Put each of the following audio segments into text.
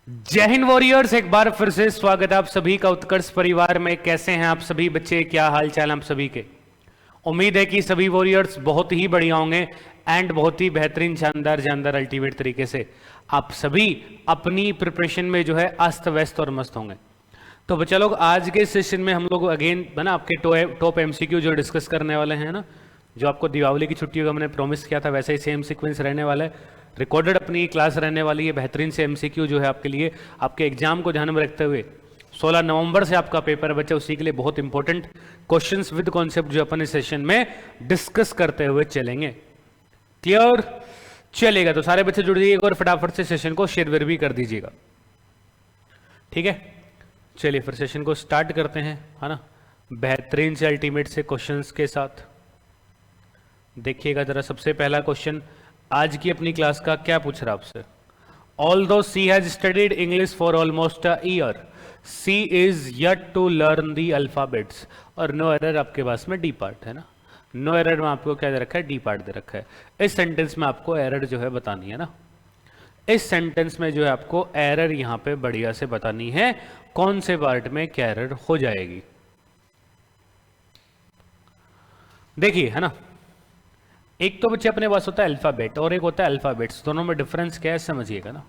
जय हिंद वॉरियर्स, एक बार फिर से स्वागत है आप सभी का उत्कर्ष परिवार में। कैसे हैं आप सभी बच्चे, क्या हाल चाल आप सभी के। उम्मीद है कि सभी वॉरियर्स बहुत ही बढ़िया होंगे एंड बहुत ही बेहतरीन, शानदार जानदार अल्टीमेट तरीके से आप सभी अपनी प्रिपरेशन में जो है अस्त व्यस्त और मस्त होंगे। तो बच्चा लोग, आज के सेशन में हम लोग अगेन है ना आपके टॉप एमसीक्यू जो डिस्कस करने वाले हैं ना, जो आपको दीपावली की छुट्टियों का मैंने प्रॉमिस किया था वैसे ही सेम सीक्वेंस रहने वाला है। रिकॉर्डेड अपनी क्लास रहने वाली है, बेहतरीन से एमसीक्यू जो है आपके लिए, आपके एग्जाम को ध्यान में रखते हुए 16 नवंबर से आपका पेपर है बच्चा, उसी के लिए बहुत इंपॉर्टेंट क्वेश्चंस विद कॉन्सेप्ट जो अपन इस सेशन में डिस्कस करते हुए चलेंगे। क्लियर चलेगा? तो सारे बच्चे जुड़ जाइएगा और फटाफट से सेशन को शेयर भी कर दीजिएगा, ठीक है। चलिए फिर सेशन को स्टार्ट करते हैं, है ना, बेहतरीन से अल्टीमेट से क्वेश्चंस के साथ। देखिएगा जरा, सबसे पहला क्वेश्चन आज की अपनी क्लास का क्या पूछ रहा है आपसे। Although she has studied English for almost a year, she is yet to learn the alphabets। और नो एरर आपके पास में डी पार्ट है ना, नो एरर में आपको क्या दे रखा है, डी पार्ट दे रखा है। इस सेंटेंस में आपको एरर जो है बतानी है ना, इस सेंटेंस में जो है आपको एरर यहां पे बढ़िया से बतानी है, कौन से पार्ट में क्या एरर हो जाएगी। देखिए है ना, एक तो बच्चे अपने पास होता है अल्फाबेट और एक होता है अल्फाबेट्स, दोनों में डिफरेंस क्या है समझिएगा ना।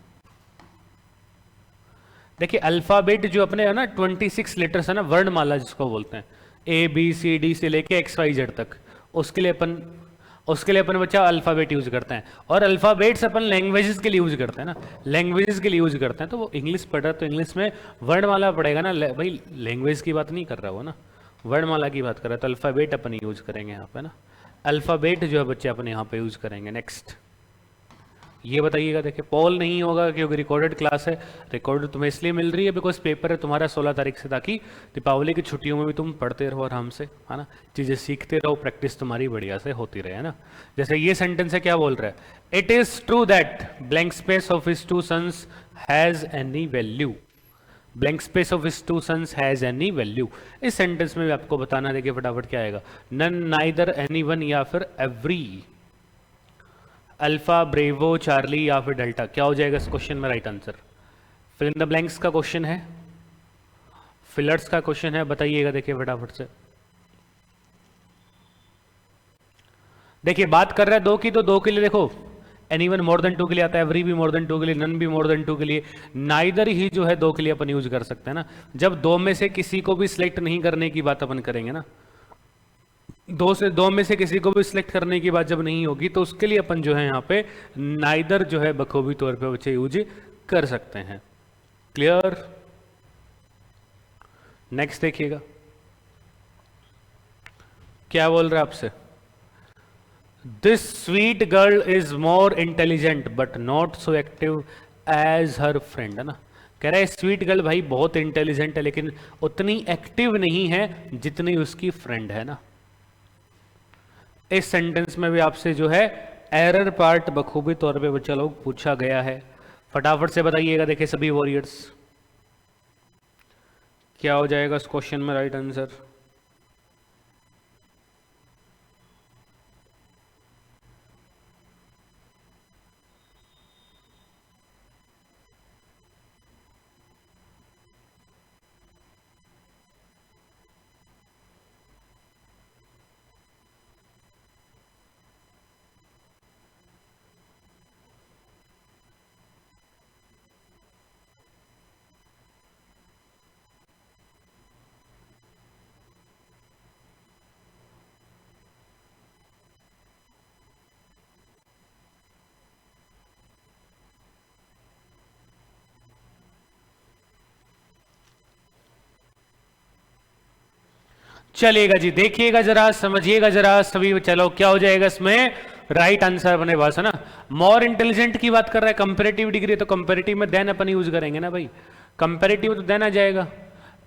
देखिए अल्फाबेट जो अपने है ना 26 लेटर्स है ना, वर्णमाला जिसको बोलते हैं, ए बी सी डी से लेके एक्स वाई जेड तक, उसके लिए अपन बच्चा अल्फाबेट यूज करते हैं। और अल्फाबेट्स अपन लैंग्वेजेस के लिए यूज करते हैं ना, लैंग्वेजेस के लिए यूज करते हैं। तो वो इंग्लिश पढ़ रहा है तो इंग्लिश में वर्णमाला पढ़ेगा ना भाई, लैंग्वेज की बात नहीं कर रहा वो ना, वर्णमाला की बात कर रहा है। तो अल्फाबेट अपन यूज करेंगे यहाँ पे ना, अल्फाबेट जो है बच्चे अपने यहाँ पे यूज करेंगे। नेक्स्ट ये बताइएगा, देखिए पोल नहीं होगा क्योंकि रिकॉर्डेड क्लास है। रिकॉर्डेड तुम्हें इसलिए मिल रही है बिकॉज पेपर है तुम्हारा 16 तारीख से, ताकि दीपावली की छुट्टियों में भी तुम पढ़ते रहो आराम से, है ना, चीज़ें सीखते रहो, प्रैक्टिस तुम्हारी बढ़िया से होती रहे, है ना। जैसे ये सेंटेंस है, क्या बोल रहा है, it is true that blank space of his two sons has any value. Blank space of his two sons has any value, इस सेंटेंस में भी आपको बताना, देखिए फटाफट क्या आएगा, नन, नाइदर, एनी वन या फिर एवरी, अल्फा, ब्रेवो, चार्ली या फिर डेल्टा। क्या हो जाएगा इस क्वेश्चन में right answer. Fill in the blanks का क्वेश्चन है, फिलर्स का क्वेश्चन है, बताइएगा देखिए फटाफट से। देखिए बात कर रहा है दो की, तो दो के लिए देखो any one more than two के लिए आता है, एवरी भी मोर देन टू के लिए, नन भी मोर देन टू के लिए, नाइदर ही जो है दो के लिए अपन यूज कर सकते हैं ना। जब दो में से किसी को भी सिलेक्ट नहीं करने की बात अपन करेंगे ना, दो में से किसी को भी सिलेक्ट करने की बात जब नहीं होगी, तो उसके लिए अपन जो है यहाँ पे नाइदर जो है बखूबी तौर पे बच्चे यूज कर सकते हैं। क्लियर? नेक्स्ट देखिएगा क्या बोल रहा है आपसे, this sweet girl is more intelligent but not so active as her friend, है ना। कह रहा है स्वीट गर्ल भाई बहुत इंटेलिजेंट है लेकिन उतनी एक्टिव नहीं है जितनी उसकी फ्रेंड है ना। इस सेंटेंस में भी आपसे जो है एरर पार्ट बखूबी तौर पे बच्चा लोग पूछा गया है। फटाफट से बताइएगा, देखिए सभी वॉरियर्स, क्या हो जाएगा इस क्वेश्चन में राइट आंसर। चलेगा जी, देखिएगा जरा, समझिएगा जरा सभी, चलो क्या हो जाएगा इसमें राइट आंसर अपने पास, है ना। मोर इंटेलिजेंट की बात कर रहा है, कंपेरेटिव डिग्री, तो कंपेरेटिव में देन अपन यूज करेंगे ना भाई, कंपेरेटिव तो देन आ जाएगा,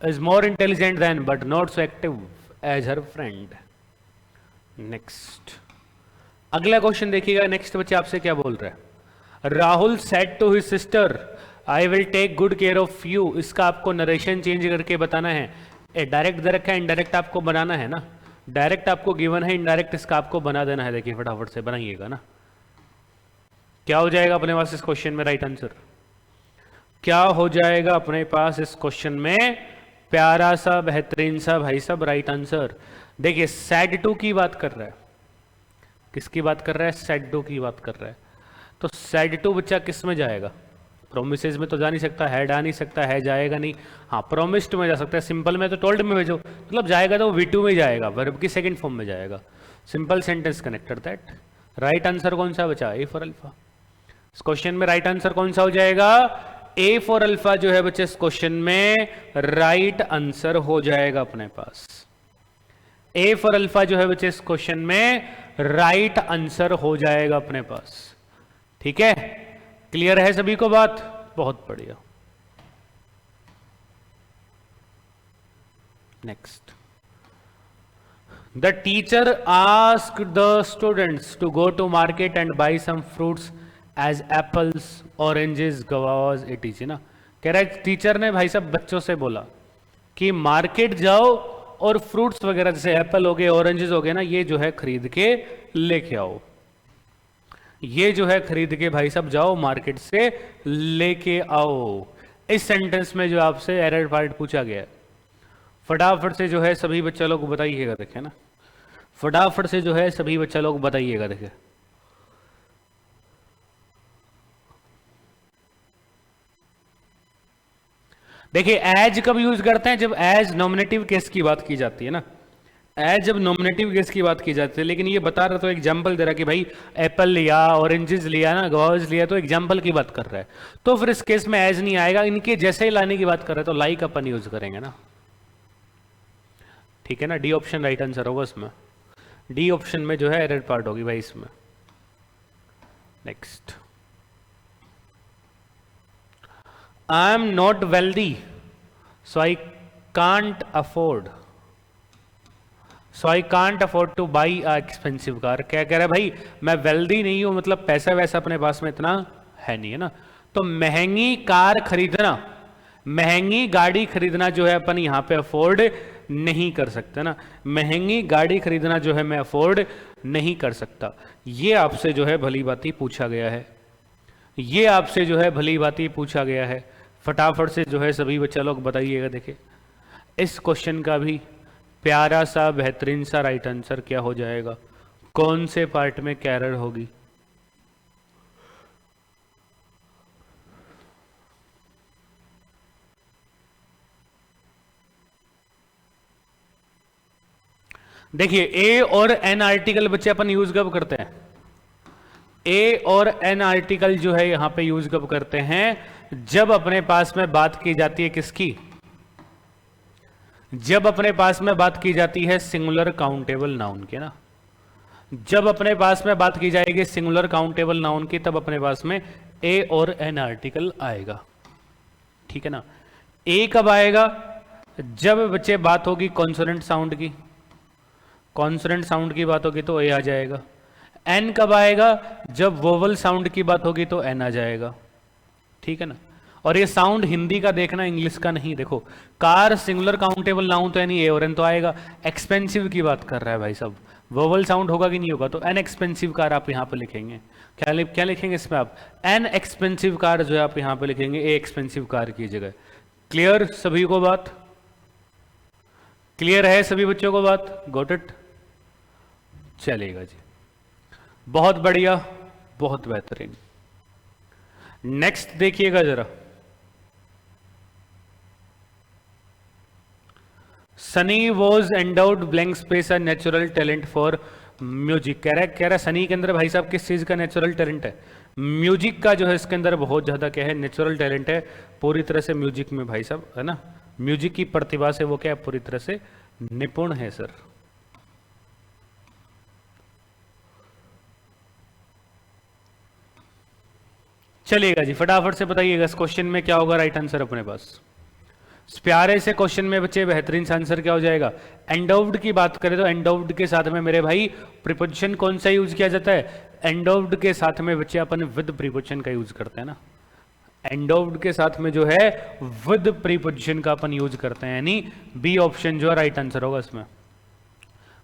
is more intelligent than but not so active as her friend. Next अगला क्वेश्चन देखिएगा। नेक्स्ट बच्चे आपसे क्या बोल रहा है, Rahul said to his sister I will take good care of you. इसका आपको नरेशन चेंज करके बताना है। डायरेक्ट दे रखा है, इनडायरेक्ट आपको बनाना है ना, डायरेक्ट आपको गिवन है, इनडायरेक्ट इसका आपको बना देना है। देखिए फटाफट से बनाइएगा ना, क्या हो जाएगा अपने पास इस क्वेश्चन में राइट आंसर। क्या हो जाएगा अपने पास इस क्वेश्चन में? प्यारा सा बेहतरीन सा भाई साहब राइट आंसर। देखिए सेड टू की बात कर रहा है, किसकी बात कर रहा है? सेड टू की बात कर रहा है। तो सेड टू बच्चा किस में जाएगा? प्रोमिसेस में तो जा नहीं सकता, है जा नहीं सकता, है जाएगा नहीं। हाँ प्रोमिस्ड में जा सकता है, सिंपल में तो टोल्ड में भेजो, मतलब जाएगा तो V2 में जाएगा, वर्ब की सेकंड फॉर्म में जाएगा। Simple sentence connector that. Right answer कौन सा बचा? A for alpha. इस क्वेश्चन में राइट आंसर कौन सा हो जाएगा? ए फॉर अल्फा जो है बच्चे इस क्वेश्चन में राइट आंसर हो जाएगा अपने पास। ए फॉर अल्फा जो है बच्चे इस क्वेश्चन में राइट आंसर हो जाएगा अपने पास। ठीक है, क्लियर है सभी को बात? बहुत बढ़िया। Next, the teacher asked the students to go to market and buy some fruits as apples, oranges, guavas इटीज। ना कह रहा है टीचर ने भाई साहब बच्चों से बोला कि मार्केट जाओ और फ्रूट्स वगैरह जैसे एप्पल हो गए, ऑरेंजेस हो गए ना, ये जो है खरीद के लेके आओ। ये जो है खरीद के भाई साहब जाओ मार्केट से लेके आओ। इस सेंटेंस में जो आपसे एरर पार्ट पूछा गया है, फटाफट से जो है सभी बच्चा लोग बताइएगा। देखे ना, फटाफट से जो है सभी बच्चा लोग बताइएगा। देखे देखिए एज कब यूज करते हैं? जब एज नॉमिनेटिव केस की बात की जाती है ना, एज जब नॉमिनेटिव केस की बात की जाती है। लेकिन ये बता रहा तो एग्जांपल दे रहा कि भाई एप्पल लिया, ऑरेंजेस लिया ना, गवास लिया, तो एग्जांपल की बात कर रहा है। तो फिर इस केस में एज नहीं आएगा, इनके जैसे ही लाने की बात कर रहा है तो लाइक अपन यूज करेंगे ना। ठीक है ना, डी ऑप्शन राइट आंसर होगा इसमें। डी ऑप्शन में जो है एरर पार्ट होगी भाई इसमें। Next, I am not wealthy so I can't afford, so I can't afford two by a expensive car. क्या कह रहा है भाई? मैं वेल्दी नहीं हूं, मतलब पैसा वैसा अपने पास में इतना है नहीं, है ना। तो महंगी कार खरीदना, महंगी गाड़ी खरीदना जो है अपन यहां पे अफोर्ड नहीं कर सकते ना। महंगी गाड़ी खरीदना जो है मैं अफोर्ड नहीं कर सकता। ये आपसे जो है भली बाती पूछा गया है, ये आपसे जो है भली बाती पूछा गया है। फटाफट से जो है सभी बच्चा लोग बताइएगा। देखिए इस क्वेश्चन का भी प्यारा सा बेहतरीन सा राइट आंसर क्या हो जाएगा? कौन से पार्ट में क्या एरर होगी? देखिए ए और एन आर्टिकल बच्चे अपन यूज कब करते हैं? ए और एन आर्टिकल जो है यहां पे यूज कब करते हैं? जब अपने पास में बात की जाती है किसकी? जब अपने पास में बात की जाती है सिंगुलर काउंटेबल नाउन की ना। जब अपने पास में बात की जाएगी सिंगुलर काउंटेबल नाउन की, तब अपने पास में ए और एन आर्टिकल आएगा। ठीक है ना। ए कब आएगा? जब बच्चे बात होगी कॉन्सोनेंट साउंड की, कॉन्सोनेंट साउंड की बात होगी तो ए आ जाएगा। एन कब आएगा? जब वोवल साउंड की बात होगी तो एन आ जाएगा। ठीक है ना। और ये साउंड हिंदी का देखना, इंग्लिश का नहीं। देखो कार सिंगुलर काउंटेबल नाउन तो यानी ए और एन तो आएगा। एक्सपेंसिव की बात कर रहा है भाई साहब, वोवल साउंड होगा कि नहीं होगा? तो एन एक्सपेंसिव कार आप यहाँ पे लिखेंगे। क्या लिखेंगे इसमें आप? एन एक्सपेंसिव कार जो है आप यहाँ पे लिखेंगे ए एक्सपेंसिव कार की जगह। क्लियर सभी को बात? क्लियर है सभी बच्चों को बात? Got it? चलेगा जी, बहुत बढ़िया, बहुत बेहतरीन। नेक्स्ट देखिएगा जरा। Sunny was endowed blank space a natural talent for music. कह रहा है सनी के अंदर भाई साहब किस चीज का नेचुरल टैलेंट है? म्यूजिक का जो है इसके अंदर बहुत ज्यादा क्या है? नेचुरल टैलेंट है। पूरी तरह से म्यूजिक में भाई साहब, है ना, म्यूजिक की प्रतिभा से वो क्या है? पूरी तरह से निपुण है सर। चलिएगा जी, फटाफट से बताइएगा इस क्वेश्चन में क्या होगा राइट आंसर अपने पास। इस प्यारे से क्वेश्चन में बच्चे बेहतरीन सा आंसर क्या हो जाएगा? एंडोव्ड की बात करें तो एंडोव्ड के साथ में मेरे भाई प्रीपोजिशन कौन सा यूज किया जाता है? एंडोव्ड के साथ में बच्चे अपन विद प्रीपोजिशन का यूज करते हैं ना। एंडोव्ड के साथ में जो है विद प्रीपोजिशन का अपन यूज करते हैं, यानी बी ऑप्शन जो है राइट आंसर होगा इसमें।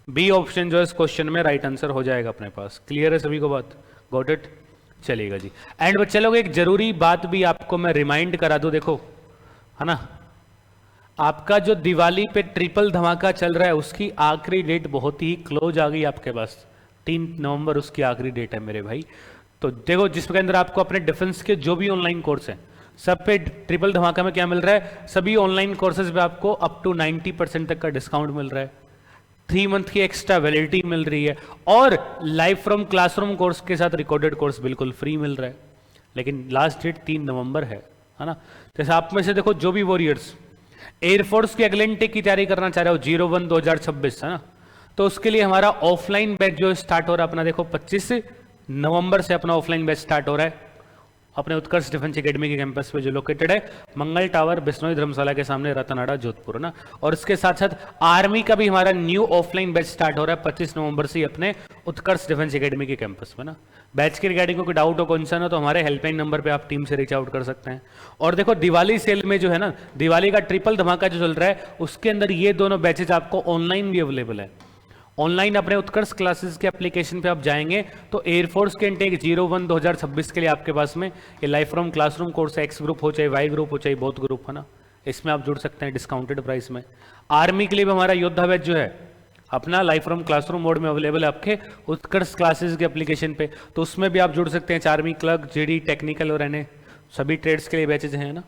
बी ऑप्शन जो है इस क्वेश्चन में राइट आंसर हो जाएगा अपने पास। क्लियर है सभी को बात? Got it? चलेगा जी। एंड बच्चे लोग एक जरूरी बात भी आपको मैं रिमाइंड करा दूं, देखो है ना, आपका जो दिवाली पे ट्रिपल धमाका चल रहा है उसकी आखिरी डेट बहुत ही क्लोज आ गई आपके पास, 3 नवंबर उसकी आखिरी डेट है मेरे भाई। तो देखो जिसके अंदर आपको अपने डिफेंस के जो भी ऑनलाइन कोर्स हैं सब पे ट्रिपल धमाका में क्या मिल रहा है, सभी ऑनलाइन कोर्सेज पे आपको अप टू 90% तक का डिस्काउंट मिल रहा है, 3 मंथ की एक्स्ट्रा वैलिडिटी मिल रही है, और लाइव फ्रॉम क्लासरूम कोर्स के साथ रिकॉर्डेड कोर्स बिल्कुल फ्री मिल रहा है। लेकिन लास्ट डेट 3 नवंबर है ना। जैसे आप में से देखो जो भी वॉरियर्स एयरफोर्स की अगलेंटिक की तैयारी करना चाह रहे हो 01 2026 है ना, तो उसके लिए हमारा ऑफलाइन बैच जो स्टार्ट हो रहा है अपना, देखो 25 नवंबर से अपना ऑफलाइन बैच स्टार्ट हो रहा है अपने उत्कर्ष डिफेंस एकेडमी के कैंपस पे जो लोकेटेड है मंगल टावर बिश्नोई धर्मशाला के सामने रतनाड़ा जोधपुर ना। और इसके साथ साथ आर्मी का भी हमारा न्यू ऑफलाइन बैच स्टार्ट हो रहा है 25 नवंबर से अपने उत्कर्ष डिफेंस एकेडमी के कैंपस में ना। बैच के रिगार्डिंग कोई डाउट हो कंसर्न हो तो हमारे हेल्पलाइन नंबर पे आप टीम से रीच आउट कर सकते हैं। और देखो दिवाली सेल में जो है ना, दिवाली का ट्रिपल धमाका जो चल रहा है उसके अंदर ये दोनों बैचेज आपको ऑनलाइन भी अवेलेबल है। ऑनलाइन अपने उत्कर्ष क्लासेस के एप्लीकेशन पे आप जाएंगे तो एयरफोर्स के इनटेक 01 2026 के लिए आपके पास में ये life from classroom course x group हो चाहे वाई ग्रुप हो चाहे बोथ ग्रुप है ना, इसमें आप जुड़ सकते हैं डिस्काउंटेड प्राइस में। आर्मी के लिए भी हमारा योद्धा बैच जो है अपना लाइफ फ्रॉम क्लासरूम मोड में अवेलेबल है आपके उत्कर्ष क्लासेस के एप्लीकेशन पे, तो उसमें भी आप जुड़ सकते हैं। आर्मी क्लर्क जेडी टेक्निकल और एनए सभी ट्रेड्स के लिए बैचेज हैं ना।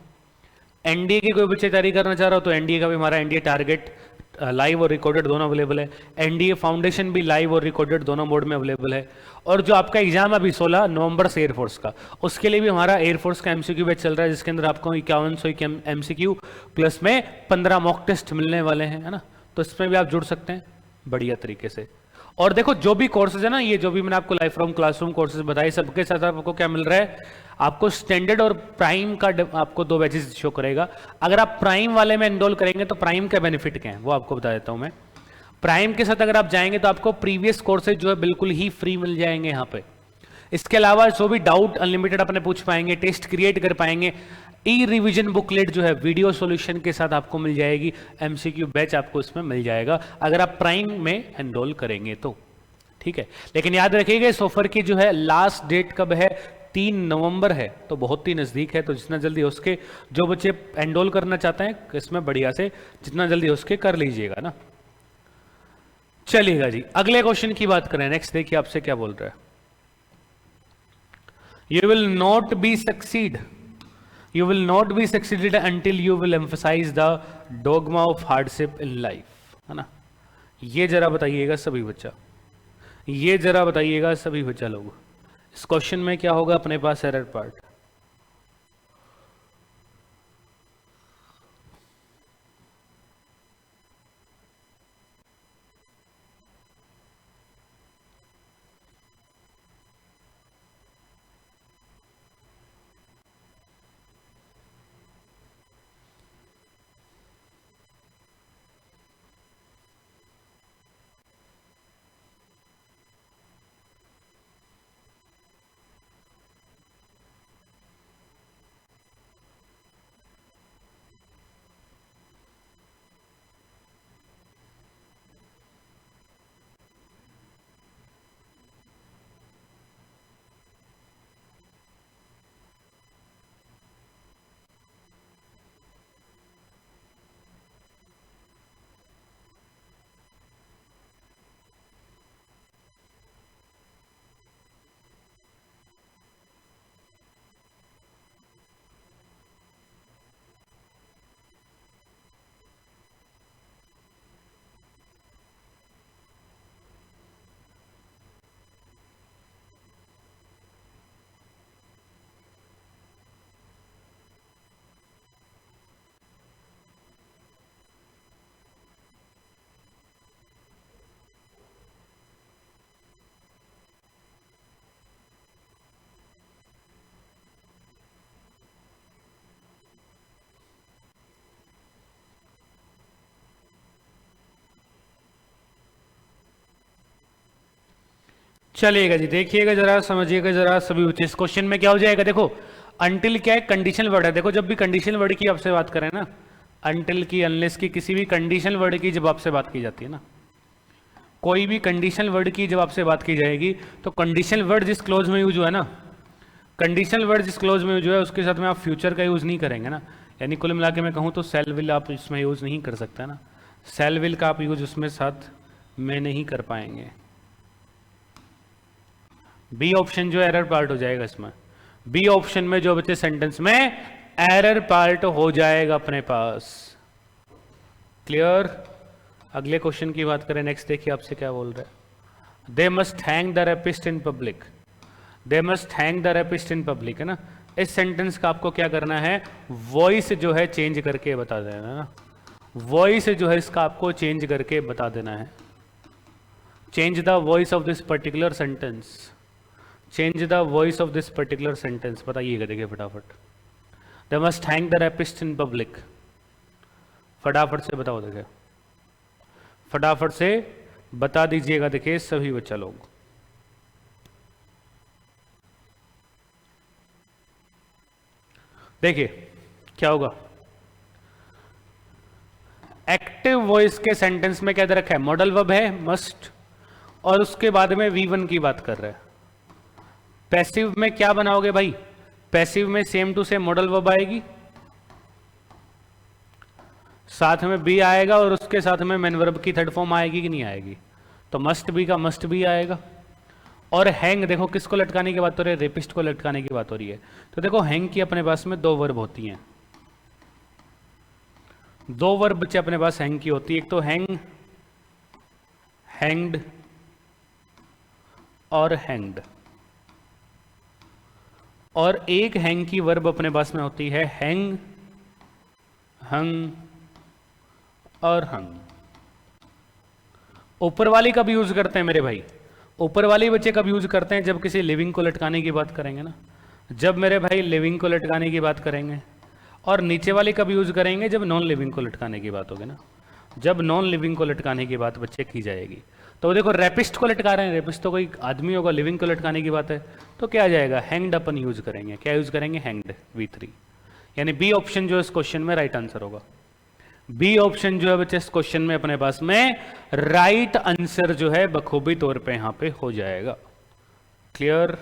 एनडीए की कोई बच्चे तैयारी करना चाह रहा हो तो एनडीए का भी हमारा एनडीए टारगेट लाइव और रिकॉर्डेड दोनों अवेलेबल है। एनडीए फाउंडेशन भी लाइव और रिकॉर्डेड दोनों मोड में अवेलेबल है। और जो आपका एग्जाम है अभी 16 नवंबर से एयरफोर्स का, उसके लिए भी हमारा एयरफोर्स का एमसीक्यू बैच चल रहा है जिसके अंदर आपको 5100 एमसीक्यू प्लस में 15 मॉक टेस्ट मिलने वाले हैं है ना। तो इसमें भी आप जुड़ सकते हैं बढ़िया तरीके से। और देखो जो भी कोर्सेज है ना, ये जो भी मैंने आपको लाइफ फ्रॉम क्लासरूम कोर्सेज बताए सबके साथ आपको क्या मिल रहा है, आपको स्टैंडर्ड और प्राइम का आपको 2 बैचेस शो करेगा। अगर आप प्राइम वाले में एनरोल करेंगे तो प्राइम का बेनिफिट क्या है वो आपको बता देता हूं मैं। प्राइम के साथ अगर आप जाएंगे तो आपको प्रीवियस कोर्सेज जो है बिल्कुल ही फ्री मिल जाएंगे यहाँ पे। इसके अलावा जो भी डाउट अनलिमिटेड अपने पूछ पाएंगे, टेस्ट क्रिएट कर पाएंगे, ई रिवीजन बुकलेट जो है वीडियो सॉल्यूशन के साथ आपको मिल जाएगी, एमसीक्यू बैच आपको इसमें मिल जाएगा अगर आप प्राइम में एनरोल करेंगे तो, ठीक है। लेकिन याद रखिएगा इस ऑफर की जो है लास्ट डेट कब है, 3 नवंबर है, तो बहुत ही नजदीक है। तो जितना जल्दी हो सके जो बच्चे एनरोल करना चाहते हैं इसमें बढ़िया से जितना जल्दी हो सके कर लीजिएगा ना। चलिएगा जी अगले क्वेश्चन की बात करें। नेक्स्ट देखिए आपसे क्या बोल रहा है, you will not be succeeded until you will emphasize the dogma of hardship in life है ना। ये जरा बताइएगा सभी बच्चा, ये जरा बताइएगा सभी बच्चा लोग, इस क्वेश्चन में क्या होगा अपने पास एरर पार्ट। चलिएगा जी देखिएगा जरा, समझिएगा जरा सभी बच्चे। इस क्वेश्चन में क्या हो जाएगा, देखो अंटिल क्या है, कंडीशनल वर्ड है। देखो जब भी कंडीशनल वर्ड की आपसे बात करें ना, अंटिल की अनलेस की किसी भी कंडीशनल वर्ड की जब आपसे बात की जाती है ना, कोई भी कंडीशनल वर्ड की जब आपसे बात की जाएगी तो कंडीशनल वर्ड जिस क्लोज में यूज हुआ है ना कंडीशनल वर्ड जिस क्लोज में जो है उसके साथ में आप फ्यूचर का यूज नहीं करेंगे ना, यानी कुल मिला के मैं कहूँ तो सेल विल आप इसमें यूज नहीं कर सकते ना, सेल विल का आप यूज उसमें साथ में नहीं कर पाएंगे। बी ऑप्शन जो एरर पार्ट हो जाएगा इसमें, बी ऑप्शन में जो बच्चे सेंटेंस में एरर पार्ट हो जाएगा अपने पास। क्लियर? अगले क्वेश्चन की बात करें, नेक्स्ट देखिए आपसे क्या बोल रहे हैं। They must hang the rapist in public, they must hang the rapist in public है ना। इस सेंटेंस का आपको क्या करना है, वॉइस जो है चेंज करके बता देना ना, वॉइस जो है इसका आपको चेंज करके बता देना है। Change the voice of this particular sentence, change the voice of this particular sentence, बताइएगा देखिए फटाफट। They must hang the rapist in public, फटाफट से बताओ देखिए, फटाफट से बता दीजिएगा देखिए सभी बच्चा लोग। देखिए क्या होगा, एक्टिव वॉइस के सेंटेंस में क्या दे रखा है, मॉडल वर्ब है मस्ट, और उसके बाद में V1 की बात कर रहे हैं। पैसिव में क्या बनाओगे भाई, पैसिव में same to same modal verb आएगी, साथ में बी आएगा और उसके साथ में मेन वर्ब की थर्ड फॉर्म आएगी कि नहीं आएगी, तो मस्ट बी का मस्ट बी आएगा। और हैंग देखो किसको लटकाने की बात हो रही है, रेपिस्ट को लटकाने की बात हो रही है। तो देखो हैंग की अपने पास में दो वर्ब होती हैं, दो वर्ब बच्चे अपने पास हैंग की होती है, एक तो हैंग, हैंग्ड और हैंग्ड, और एक हैंग की वर्ब अपने पास में होती है हैंग, हंग और हंग। ऊपर वाली कब यूज करते हैं मेरे भाई, ऊपर वाली बच्चे कब यूज करते हैं, जब किसी लिविंग को लटकाने की बात करेंगे ना, जब मेरे भाई लिविंग को लटकाने की बात करेंगे। और नीचे वाली कब यूज करेंगे, जब नॉन लिविंग को लटकाने की बात होगी ना, जब नॉन लिविंग को लटकाने की बात बच्चे की जाएगी। तो देखो रैपिस्ट को लटका रहे हैं, रैपिस्ट तो कोई आदमी होगा, लिविंग को लटकाने की बात है, तो क्या आ जाएगा, हैंग्ड अपन यूज करेंगे। क्या यूज करेंगे, हैंग्ड, V3, यानी बी ऑप्शन जो इस क्वेश्चन में राइट आंसर होगा। बी ऑप्शन जो है बच्चे इस क्वेश्चन में अपने पास में राइट आंसर जो है बखूबी तौर पे यहां पे हो जाएगा। क्लियर?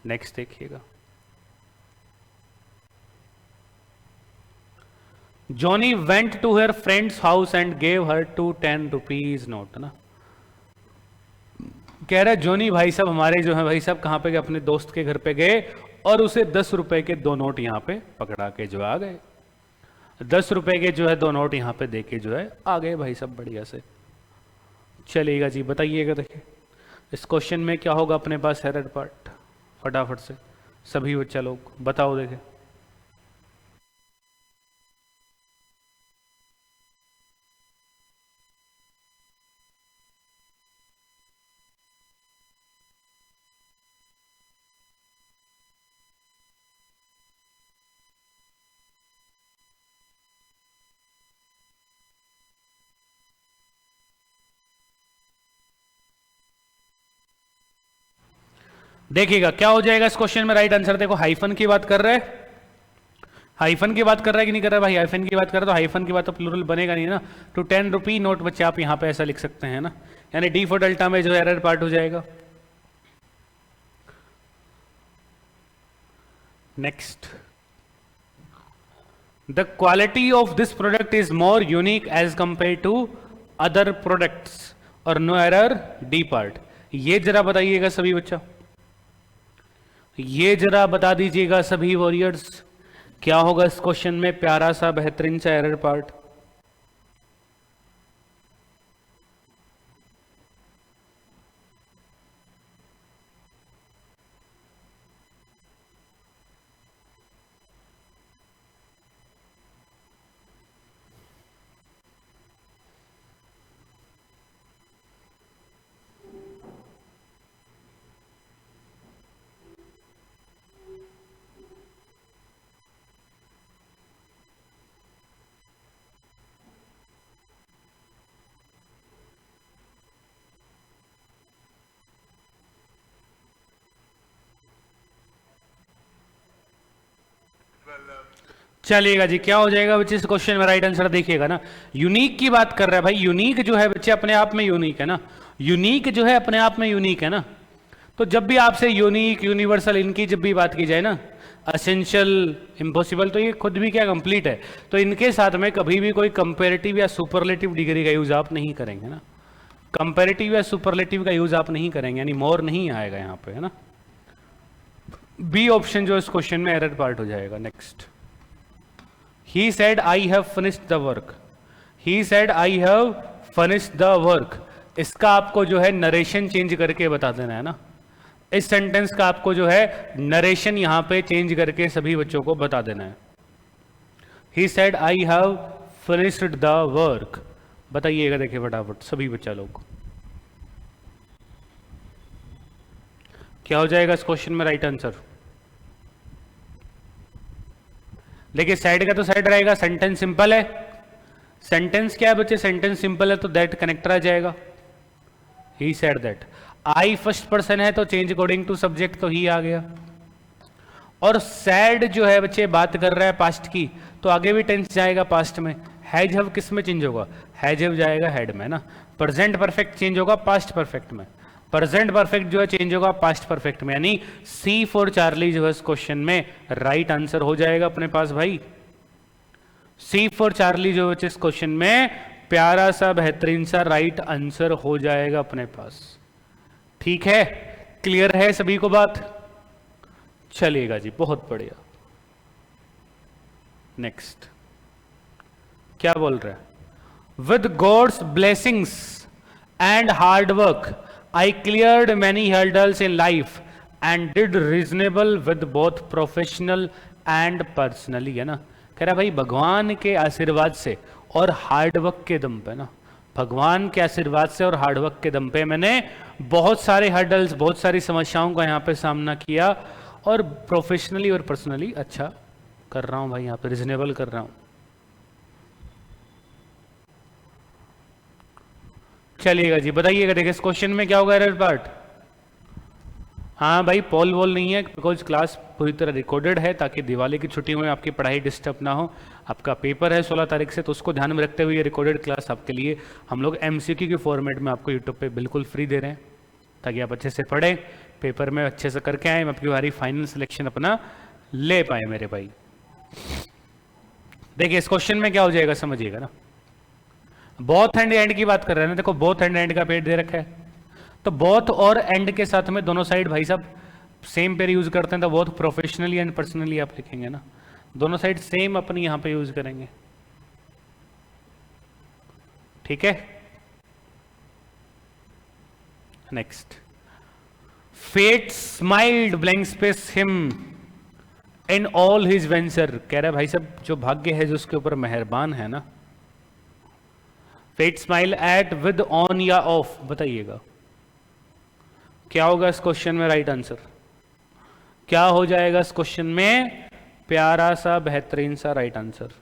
नेक्स्ट देखिएगा, Johnny went to her friends house and gave her 10 rupees note ना। कह रहा है जॉनी भाई साहब हमारे जो है भाई साहब कहां पे गए, अपने दोस्त के घर पे गए और उसे 10 रुपए के 2 नोट यहां पे पकड़ा के जो आ गए, 10 रुपए के जो है 2 नोट यहां पे देके जो है आ गए भाई साहब बढ़िया से। चलेगा जी, बताइएगा देखिए इस क्वेश्चन में क्या होगा अपने पास एरर पार्ट, फटाफट से सभी बच्चा लोग बताओ देखे। देखिएगा क्या हो जाएगा इस क्वेश्चन में राइट आंसर। देखो हाइफन की बात कर रहे हैं, हाइफन की बात कर रहा है कि नहीं कर रहा है भाई, हाइफन की बात कर रहा है तो हाइफन की बात तो प्लूरल बनेगा नहीं ना, तो 10 रुपी नोट बच्चे आप यहां पे ऐसा लिख सकते हैं ना, यानी डी फॉर डेल्टा में जो एरर पार्ट हो जाएगा। Next, the quality of this product is more unique as compare to other products, और नो एरर डी पार्ट। ये जरा बताइएगा सभी बच्चा, ये जरा बता दीजिएगा सभी वॉरियर्स, क्या होगा इस क्वेश्चन में प्यारा सा बेहतरीन सा एरर पार्ट। चलिएगा जी, क्या हो जाएगा बच्चे इस क्वेश्चन में राइट आंसर देखिएगा ना। यूनिक की बात कर रहा है भाई, यूनिक जो है बच्चे अपने आप में यूनिक है ना, यूनिक जो है अपने आप में यूनिक है ना, तो जब भी आपसे यूनिक, यूनिवर्सल, इनकी जब भी बात की जाए ना, असेंशियल, इम्पॉसिबल, तो ये खुद भी क्या कंप्लीट है, तो इनके साथ में कभी भी कोई कंपेरेटिव या सुपरलेटिव डिग्री का यूज आप नहीं करेंगे ना, कंपेरेटिव या सुपरलेटिव का यूज आप नहीं करेंगे, यानी मोर नहीं आएगा यहां पे, है ना। बी ऑप्शन जो इस क्वेश्चन में एरर पार्ट हो जाएगा। Next, he said I have finished the work, he said I have finished the work, इसका आपको जो है नरेशन चेंज करके बता देना है ना, इस सेंटेंस का आपको जो है नरेशन यहां पे चेंज करके सभी बच्चों को बता देना है। He said I have finished the work, बताइएगा, देखिए फटाफट सभी बच्चा लोग, क्या हो जाएगा इस क्वेश्चन में राइट आंसर। देखिए साइड का तो साइड रहेगा, सेंटेंस सिंपल है, सेंटेंस क्या है बच्चे, सेंटेंस सिंपल है तो दैट कनेक्टर आ जाएगा, he said that. I first person है तो चेंज अकॉर्डिंग टू सब्जेक्ट, तो ही आ गया। और सैड जो है बच्चे बात कर रहा है पास्ट की, तो आगे भी टेंस जाएगा पास्ट में। हैज हैव किस में चेंज होगा, हैज हैव जाएगा हेड में ना। प्रेजेंट परफेक्ट चेंज होगा पास्ट परफेक्ट में, प्रेजेंट परफेक्ट जो है चेंज होगा पास्ट परफेक्ट में, यानी सी फॉर चार्ली जो है इस क्वेश्चन में राइट आंसर हो जाएगा अपने पास भाई। सी फॉर चार्ली जो है इस क्वेश्चन में प्यारा सा बेहतरीन सा राइट आंसर हो जाएगा अपने पास। ठीक है, क्लियर है सभी को बात, चलिएगा जी, बहुत बढ़िया। नेक्स्ट क्या बोल रहा है, with God's blessings and hard work I cleared many hurdles in life and did reasonable with both professional and personally, है ना। कह रहा भाई भगवान के आशीर्वाद से और हार्डवर्क के दम पे ना, भगवान के आशीर्वाद से और हार्डवर्क के दम पे मैंने बहुत सारे हर्डल्स, बहुत सारी समस्याओं का यहाँ पे सामना किया और प्रोफेशनली और पर्सनली अच्छा कर रहा हूं भाई, यहाँ पे रिजनेबल कर रहा हूं। चलिएगा जी, बताइएगा, देखिए इस क्वेश्चन में क्या होगा एरर पार्ट। हाँ भाई, पॉल वॉल नहीं है, बिकॉज क्लास पूरी तरह रिकॉर्डेड है, ताकि दिवाली की छुट्टी में आपकी पढ़ाई डिस्टर्ब ना हो। आपका पेपर है 16 तारीख से, तो उसको ध्यान में रखते हुए ये रिकॉर्डेड क्लास आपके लिए हम लोग एमसीक्यू के फॉर्मेट में आपको यूट्यूब पे बिल्कुल फ्री दे रहे हैं, ताकि आप अच्छे से पढ़ें, पेपर में अच्छे से करके आए, आपकी बारी फाइनल सिलेक्शन अपना ले पाए मेरे भाई। देखिए इस क्वेश्चन में क्या हो जाएगा समझिएगा ना, बोथ एंड एंड की बात कर रहे हैं ना, देखो बोथ एंड एंड का पेड़ दे रखा है, तो बोथ और एंड के साथ में दोनों साइड भाई साहब सेम पेयर यूज करते हैं, तो बोथ प्रोफेशनली एंड पर्सनली आप लिखेंगे ना, दोनों साइड सेम अपनी यहां पे यूज करेंगे। ठीक है, next, fate smiled blank space him in all his venture, कह रहा है भाई साहब जो भाग्य है जो उसके ऊपर मेहरबान है ना, fate smile at with on या ऑफ, बताइएगा क्या होगा इस क्वेश्चन में राइट आंसर, क्या हो जाएगा इस क्वेश्चन में प्यारा सा बेहतरीन सा राइट आंसर।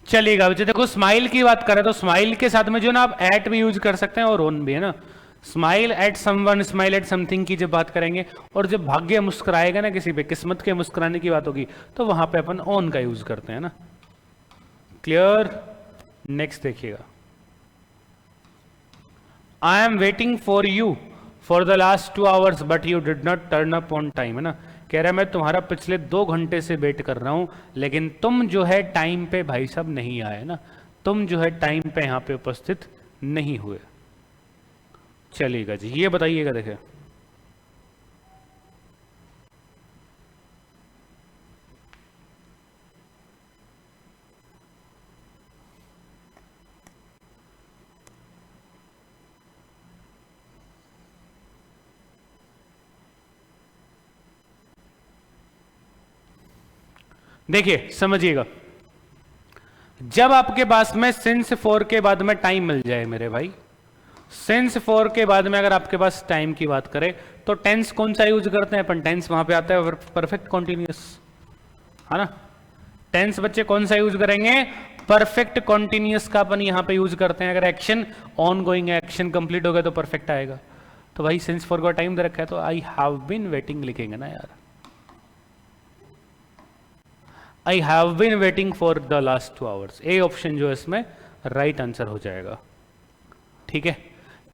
चलिएगा बच्चे, देखो स्माइल की बात करें तो स्माइल के साथ में जो ना आप एट भी यूज कर सकते हैं और ऑन भी, है ना। Smile at someone, smile at something की जब बात करेंगे, और जब भाग्य मुस्कुराएगा ना किसी पे, किस्मत के मुस्कुराने की बात होगी, तो वहां पे अपन ऑन का यूज करते हैं ना। क्लियर। नेक्स्ट देखिएगा, I am waiting for you for the last 2 hours but you did not turn up on time, है ना। कह रहा है मैं तुम्हारा पिछले 2 घंटे से वेट कर रहा हूं, लेकिन तुम जो है टाइम पे भाई साहब नहीं आए ना, तुम जो है टाइम पे यहां पे उपस्थित नहीं हुए। चलिएगा जी, ये बताइएगा, देखे देखिए समझिएगा, जब आपके पास में सिंस फॉर के बाद में टाइम मिल जाए मेरे भाई, सिंस फॉर के बाद में अगर आपके पास टाइम की बात करें तो टेंस कौन सा यूज करते हैं अपन, टेंस वहां पे आता है परफेक्ट कॉन्टिन्यूस, है ना। टेंस बच्चे कौन सा यूज करेंगे, परफेक्ट कॉन्टिन्यूस का अपन यहां पे यूज करते हैं। अगर एक्शन ऑन गोइंग है, एक्शन कंप्लीट हो गया तो परफेक्ट आएगा। तो भाई सिंस फॉर का टाइम दे रखा है तो आई हैव बीन वेटिंग लिखेंगे ना यार, I have been waiting for the last 2 hours. A option जो है इसमें राइट आंसर हो जाएगा, ठीक है।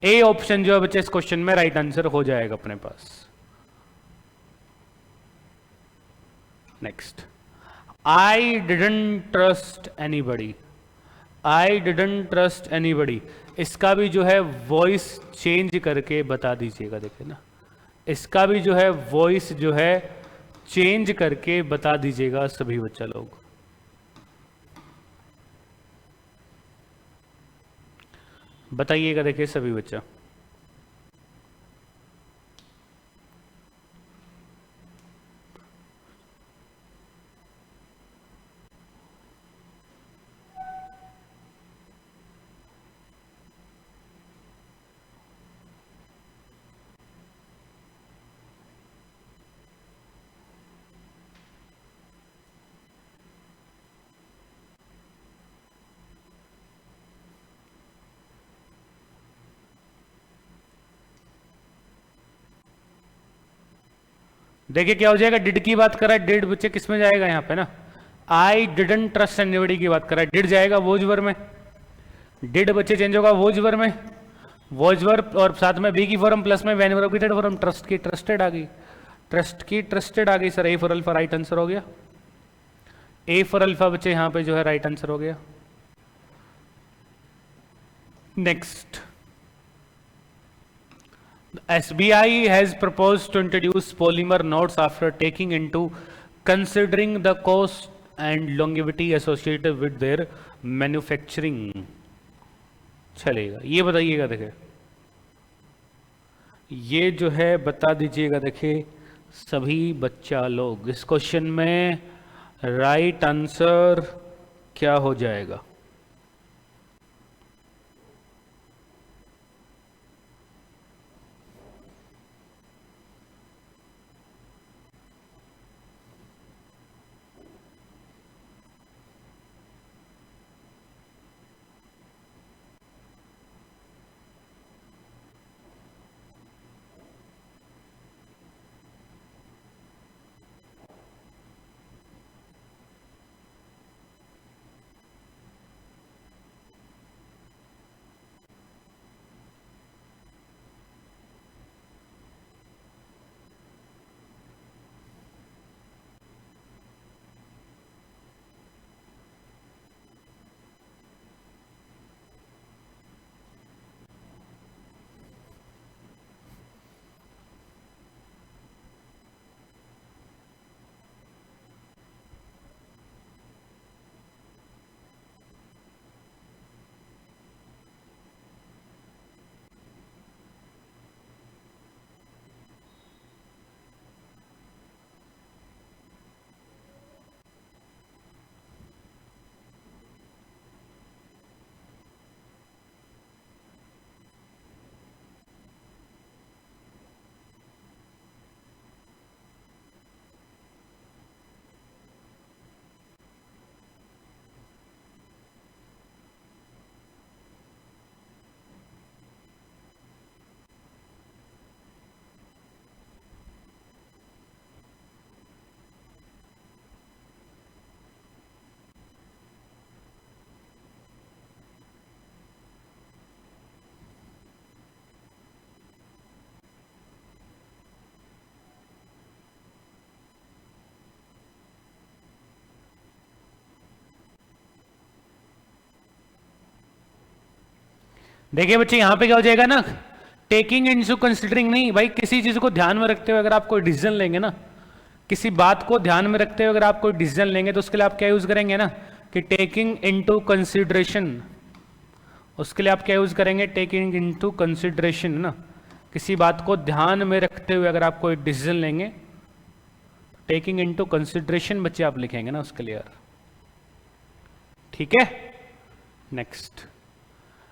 ए ऑप्शन जो है बच्चे इस क्वेश्चन में राइट आंसर हो जाएगा अपने पास। Next, I didn't trust anybody, I didn't trust anybody, इसका भी जो है वॉइस चेंज करके बता दीजिएगा, देखिए ना, इसका भी जो है वॉइस जो है चेंज करके बता दीजिएगा सभी बच्चा लोग। बताइएगा देखिए सभी बच्चा। देखिए क्या हो जाएगा, डिड की बात कर रहा है, डिड बच्चे किस में जाएगा यहाँ पे ना, आई डिडंट ट्रस्ट एनीबडी की बात कर रहा है, डिड जाएगा वोज वर्ब में, डिड बच्चे चेंज होगा वोज वर्ब में, वोज वर्ब और साथ में बी की फॉर्म प्लस में वैन वर्ब की थर्ड फॉर्म, ट्रस्ट की ट्रस्टेड आ गई, ट्रस्ट की ट्रस्टेड आ गई sir. A for alpha right answer हो गया, ए फॉर अल्फा बच्चे यहाँ पे जो है राइट आंसर हो गया। Next, SBI has proposed to introduce polymer notes after taking into considering the cost and longevity associated with their manufacturing। चलेगा, ये बताइएगा, देखिए ये जो है बता दीजिएगा, देखिए सभी बच्चा लोग, इस क्वेश्चन में राइट आंसर क्या हो जाएगा। देखिए बच्चे यहां पे क्या हो जाएगा ना, टेकिंग इनटू कंसिडरिंग नहीं भाई, किसी चीज को ध्यान में रखते हुए अगर आप कोई डिसीजन लेंगे ना, किसी बात को ध्यान में रखते हुए अगर आप कोई डिसीजन लेंगे तो उसके लिए आप क्या यूज करेंगे ना कि टेकिंग इनटू कंसिडरेशन, उसके लिए आप क्या यूज करेंगे, टेकिंग इनटू कंसिडरेशन ना, किसी बात को ध्यान में रखते हुए अगर आप कोई डिसीजन लेंगे, टेकिंग इनटू कंसिडरेशन बच्चे आप लिखेंगे ना उसके लिए यार, ठीक है। नेक्स्ट,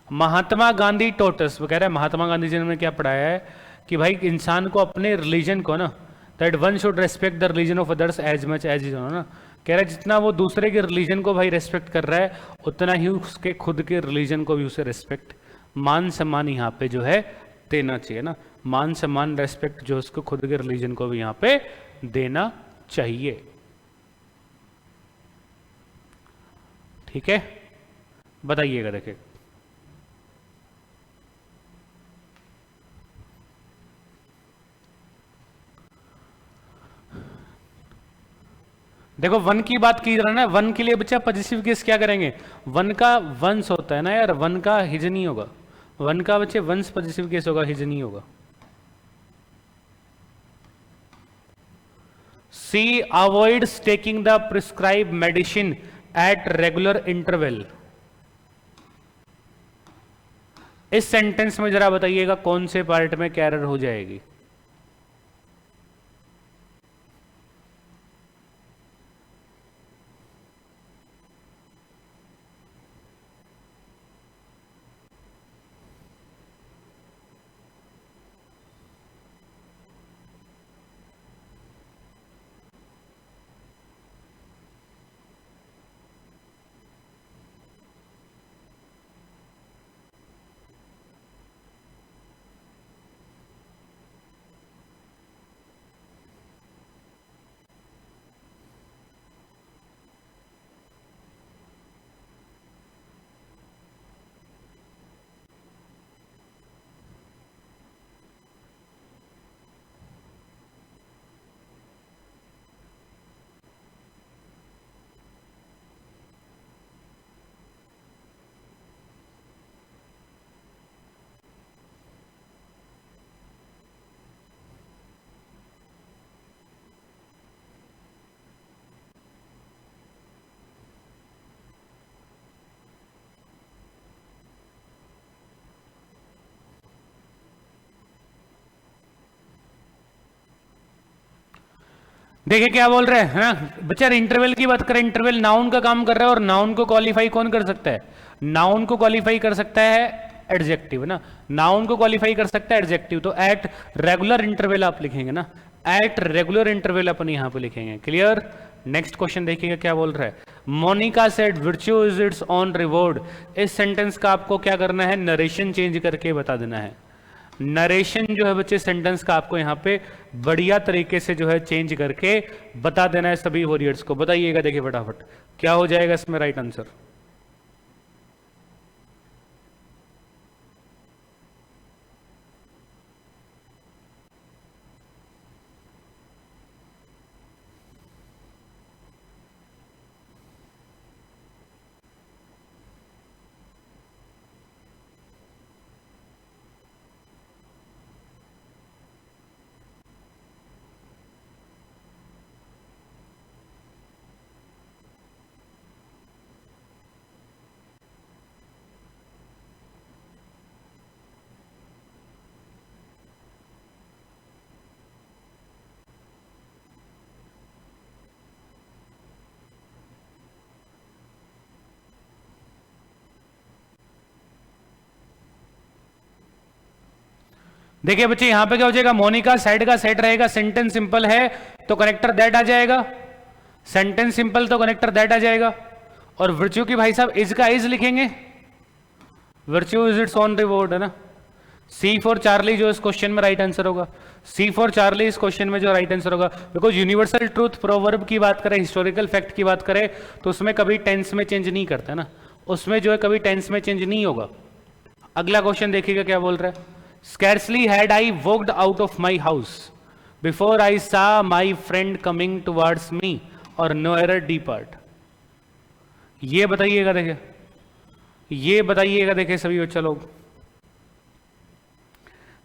महात्मा गांधी टोटस, वो कह रहा है महात्मा गांधी जी ने क्या पढ़ाया है कि भाई इंसान को अपने रिलीजन को ना, that one should respect the religion of others as much as is own ना, कह रहा है जितना वो दूसरे के रिलीजन को भाई रेस्पेक्ट कर रहा है उतना ही उसके खुद के रिलीजन को भी उसे रेस्पेक्ट, मान सम्मान यहाँ पे जो है देना चाहिए ना, मान सम्मान रेस्पेक्ट जो उसको खुद के रिलीजन को भी यहाँ पे देना चाहिए, ठीक है। बताइएगा देखिए, देखो वन की बात की जा रहा है ना, वन के लिए बच्चा पॉजिटिव केस क्या करेंगे, वन का वंश होता है ना यार, वन का हिज नहीं होगा, वन का बच्चे वंश पॉजिटिव केस होगा, हिज नहीं होगा। She avoids taking the prescribe medicine at regular interval. इस सेंटेंस में जरा बताइएगा कौन से पार्ट में क्या एरर हो जाएगी। देखिए क्या बोल रहे हैं ना बच्चा, इंटरवल की बात करें, इंटरवल नाउन का काम कर रहा है और नाउन को क्वालिफाई कौन कर सकता है, नाउन को क्वालिफाई कर सकता है एडजेक्टिव ना, नाउन को क्वालिफाई कर सकता है एडजेक्टिव, तो एट रेगुलर इंटरवल आप लिखेंगे ना, एट रेगुलर इंटरवल अपन यहां पे लिखेंगे, क्लियर। नेक्स्ट क्वेश्चन देखिएगा क्या बोल रहा है, Monica said virtue is its own reward. इस सेंटेंस का आपको क्या करना है, नरेशन चेंज करके बता देना है, नरेशन जो है बच्चे सेंटेंस का आपको यहां पे बढ़िया तरीके से जो है चेंज करके बता देना है सभी वॉरियर्स को। बताइएगा देखिए फटाफट क्या हो जाएगा इसमें राइट आंसर। देखिए बच्चे यहां पे क्या हो जाएगा, मोनिका साइड का सेट रहेगा, सेंटेंस सिंपल है तो कनेक्टर दैट आ जाएगा, सेंटेंस सिंपल तो कनेक्टर दैट आ जाएगा, और वर्च्यू की भाई साहब इज का इज लिखेंगे, virtue is its own reward है ना। सी फॉर चार्ली जो इस क्वेश्चन में राइट आंसर होगा, सी फॉर चार्ली इस क्वेश्चन में जो राइट आंसर होगा, बिकॉज यूनिवर्सल ट्रूथ प्रोवर्ब की बात करें, हिस्टोरिकल फैक्ट की बात करें तो उसमें कभी टेंस में चेंज नहीं करता ना, उसमें जो है कभी टेंस में चेंज नहीं होगा। अगला क्वेश्चन देखिएगा क्या बोल रहा है, Scarcely had I walked out of my house before I saw my friend coming towards me or nearer depart. ये बताइएगा देखिए, ये बताइएगा देखिए सभी बच्चा लोग,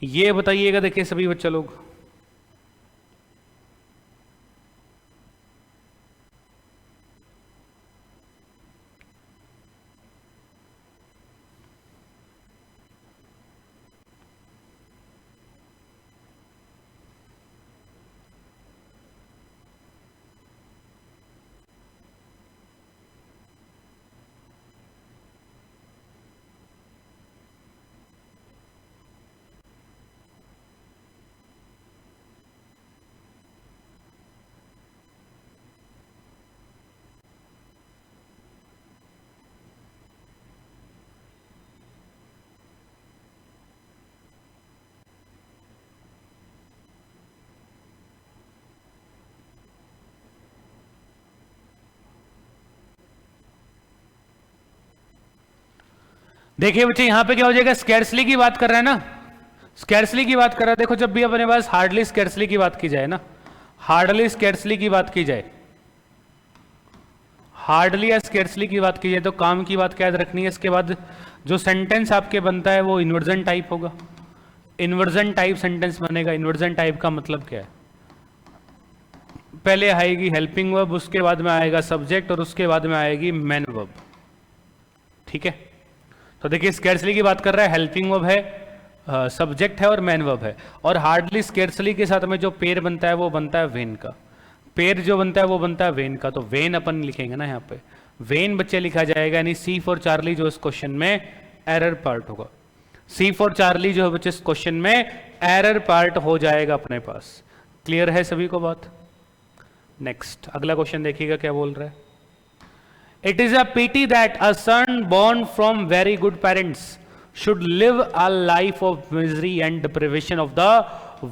ये बताइएगा देखिए सभी बच्चे लोग। देखिए बच्चे यहां पे क्या हो जाएगा, स्कैर्सली की बात कर रहा है ना, स्कैर्सली की बात कर रहा है। देखो जब भी अपने पास हार्डली स्कैर्सली की बात की जाए ना, हार्डली स्कैर्सली की बात की जाए, हार्डली या स्कैर्सली की बात की जाए तो काम की बात क्या याद रखनी है। इसके बाद जो सेंटेंस आपके बनता है वो इन्वर्जन टाइप होगा, इन्वर्जन टाइप सेंटेंस बनेगा। इन्वर्जन टाइप का मतलब क्या है, पहले आएगी हेल्पिंग वर्ब, उसके बाद में आएगा सब्जेक्ट और उसके बाद में आएगी मेन वर्ब। ठीक है, तो देखिए स्कैर्सली की बात कर रहा है, हेल्पिंग वर्ब है, सब्जेक्ट है और मेन वर्ब है। और हार्डली स्कैर्सली के साथ में जो पेयर बनता है वो बनता है वेन का, पेयर जो बनता है वो बनता है वेन का। तो वेन अपन लिखेंगे ना यहाँ पे, वेन बच्चे लिखा जाएगा, यानी सी फॉर चार्ली जो इस क्वेश्चन में एरर पार्ट होगा। सी फॉर चार्ली जो है बच्चे इस क्वेश्चन में एरर पार्ट हो जाएगा अपने पास। क्लियर है सभी को बात। नेक्स्ट अगला क्वेश्चन देखिएगा क्या बोल रहा है। It is a pity that a son born from very good parents should live a life of misery and deprivation of the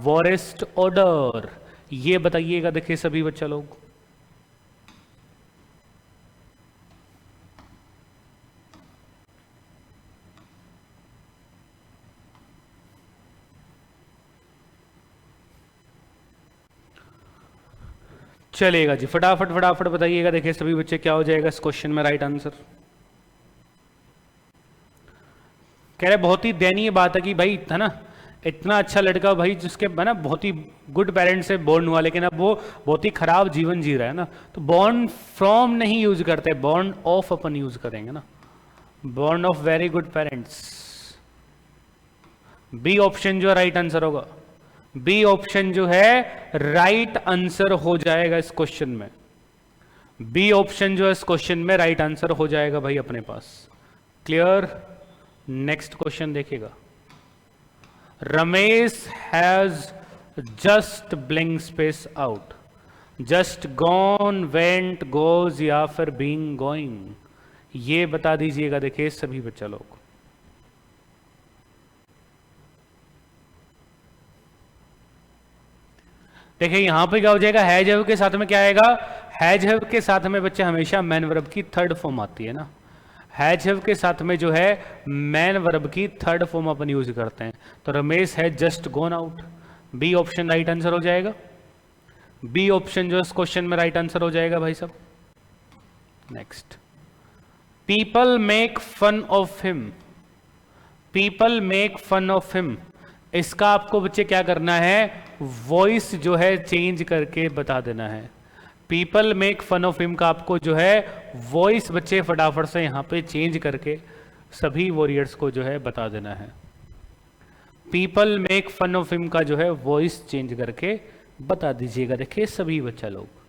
worst order। ये बताइएगा देखिए सभी बच्चा लोग। चलेगा जी, फटाफट फटाफट बताइएगा देखिए सभी बच्चे क्या हो जाएगा इस क्वेश्चन में राइट आंसर। कह रहे बहुत ही दयनीय बात है कि भाई है ना, इतना अच्छा लड़का भाई जिसके है ना बहुत ही गुड पेरेंट्स से बोर्न हुआ, लेकिन अब वो बहुत ही खराब जीवन जी रहा है ना। तो बॉर्न फ्रॉम नहीं यूज करते, बॉर्न ऑफ अपन यूज करेंगे ना, born of very good parents. B option जो राइट आंसर होगा, बी ऑप्शन जो है राइट आंसर हो जाएगा इस क्वेश्चन में। बी ऑप्शन जो है इस क्वेश्चन में राइट आंसर हो जाएगा भाई अपने पास। क्लियर। नेक्स्ट क्वेश्चन देखिएगा। Ramesh has just blink space out, just gone, went, goes या फिर बीइंग गोइंग, ये बता दीजिएगा देखिए सभी बच्चा लोग। देखिए यहां पे क्या हो जाएगा, हैज हैव के साथ में क्या आएगा, हैज हैव के साथ में बच्चे हमेशा मैन वर्ब की थर्ड फॉर्म आती है ना। हैज हैव के साथ में जो है मैन वर्ब की थर्ड फॉर्म अपन यूज करते हैं। तो रमेश है just gone out, B option right answer हो जाएगा। बी ऑप्शन जो इस क्वेश्चन में राइट आंसर हो जाएगा भाई साहब। Next, people make fun of him, people make fun of him, इसका आपको बच्चे क्या करना है, वॉइस जो है चेंज करके बता देना है। People make fun of him का आपको जो है वॉइस बच्चे फटाफट से यहां पे चेंज करके सभी वॉरियर्स को जो है बता देना है। People make fun of him का जो है वॉइस चेंज करके बता दीजिएगा देखिए सभी बच्चा लोग।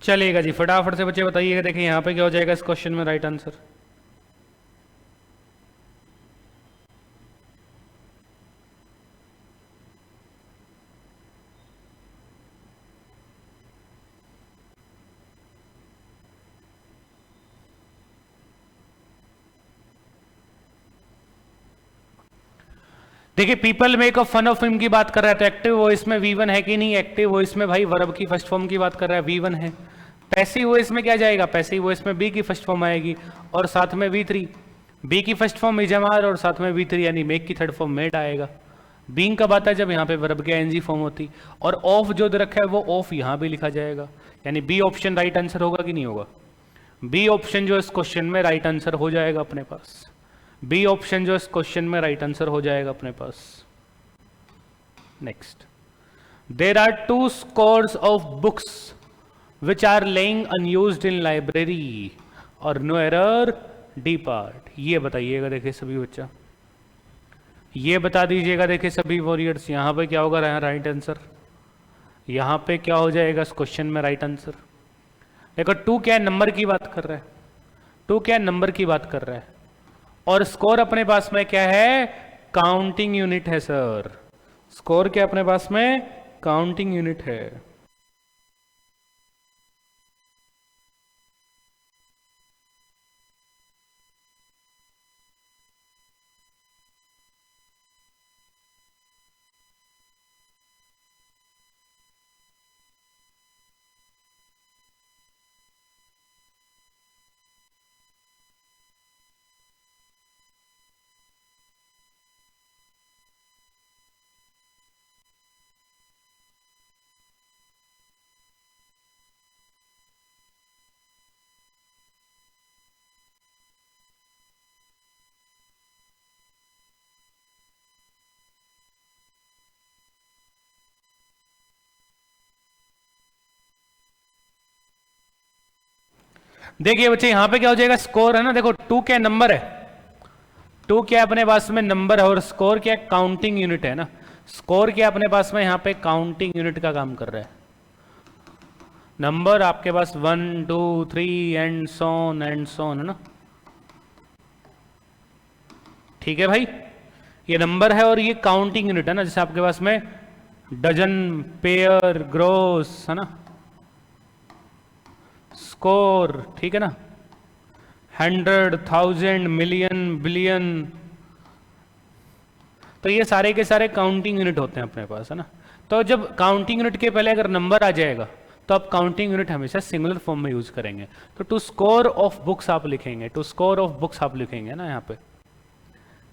चलेगा जी, फटाफट से बच्चे बताइएगा। देखिए यहाँ पे क्या हो जाएगा इस क्वेश्चन में राइट आंसर। देखिए people make a fun of him की बात कर रहा है, तो एक्टिव वॉइस में V1 है कि नहीं? एक्टिव वॉइस में भाई वर्ब की फर्स्ट फॉर्म की बात कर रहा है, V1 है। पैसिव वॉइस में क्या जाएगा? पैसिव वॉइस में बी की फर्स्ट फॉर्म आएगी और साथ में V3। बी की फर्स्ट फॉर्म इजमार और साथ में V3 यानी मेक की थर्ड फॉर्म मेड आएगा। बीइंग कब आता है? जब यहाँ पे वर्ब के एनजी फॉर्म होती। और ऑफ जो दे रखा है वो ऑफ यहाँ भी लिखा जाएगा, यानी बी ऑप्शन राइट आंसर होगा कि नहीं होगा? बी ऑप्शन जो इस क्वेश्चन में राइट आंसर हो जाएगा अपने पास। बी ऑप्शन जो इस क्वेश्चन में राइट आंसर हो जाएगा अपने पास। Next, there are 2 scores of books which are lying unused in library और नो एरर डी पार्ट। ये बताइएगा देखिए सभी बच्चा, ये बता दीजिएगा देखिए सभी वॉरियर्स, यहां पे क्या होगा राइट आंसर? यहां पे क्या हो जाएगा इस क्वेश्चन में राइट आंसर? देखो 2 क्या नंबर की बात कर रहा है, 2 क्या नंबर की बात कर रहा है, और स्कोर अपने पास में क्या है? काउंटिंग यूनिट है सर। स्कोर क्या अपने पास में? काउंटिंग यूनिट है। देखिए बच्चे यहां पे क्या हो जाएगा? स्कोर है ना, देखो 2 क्या नंबर है, 2 क्या अपने पास में नंबर है, और स्कोर क्या काउंटिंग यूनिट है ना। स्कोर क्या अपने पास में यहां पे काउंटिंग यूनिट का काम कर रहा है। नंबर आपके पास 1 2 3 एंड सोन है ना, ठीक है भाई, ये नंबर है और ये काउंटिंग यूनिट है ना। जैसे आपके पास में डजन, पेयर, ग्रोस है ना, स्कोर, ठीक है ना, 100, 1000, मिलियन, बिलियन, तो ये सारे के सारे काउंटिंग यूनिट होते हैं अपने पास है ना। तो जब काउंटिंग यूनिट के पहले अगर नंबर आ जाएगा तो आप काउंटिंग यूनिट हमेशा सिंगुलर फॉर्म में यूज करेंगे। तो टू स्कोर ऑफ बुक्स आप लिखेंगे, टू स्कोर ऑफ बुक्स आप लिखेंगे ना। यहाँ पे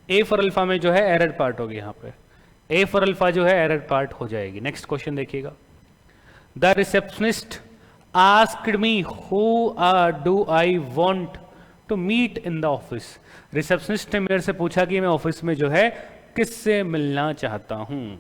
ए फॉर अल्फा में जो है एरर पार्ट होगी, यहाँ पे ए फॉर अल्फा जो है एरर पार्ट हो जाएगी। नेक्स्ट क्वेश्चन देखिएगा, the receptionist asked me who do I want to meet in the office. Receptionist ने मेरे से पूछा कि मैं ऑफिस में जो है किससे मिलना चाहता हूं।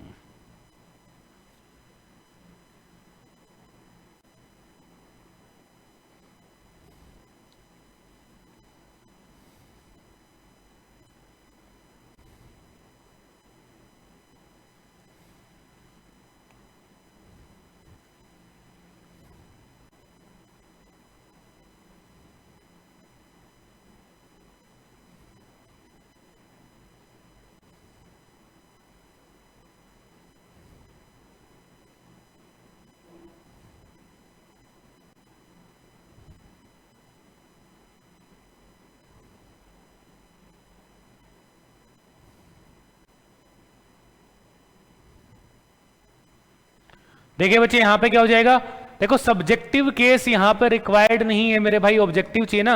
देखिए बच्चे यहां पे क्या हो जाएगा? देखो सब्जेक्टिव केस यहां पर रिक्वायर्ड नहीं है मेरे भाई, ऑब्जेक्टिव चाहिए ना।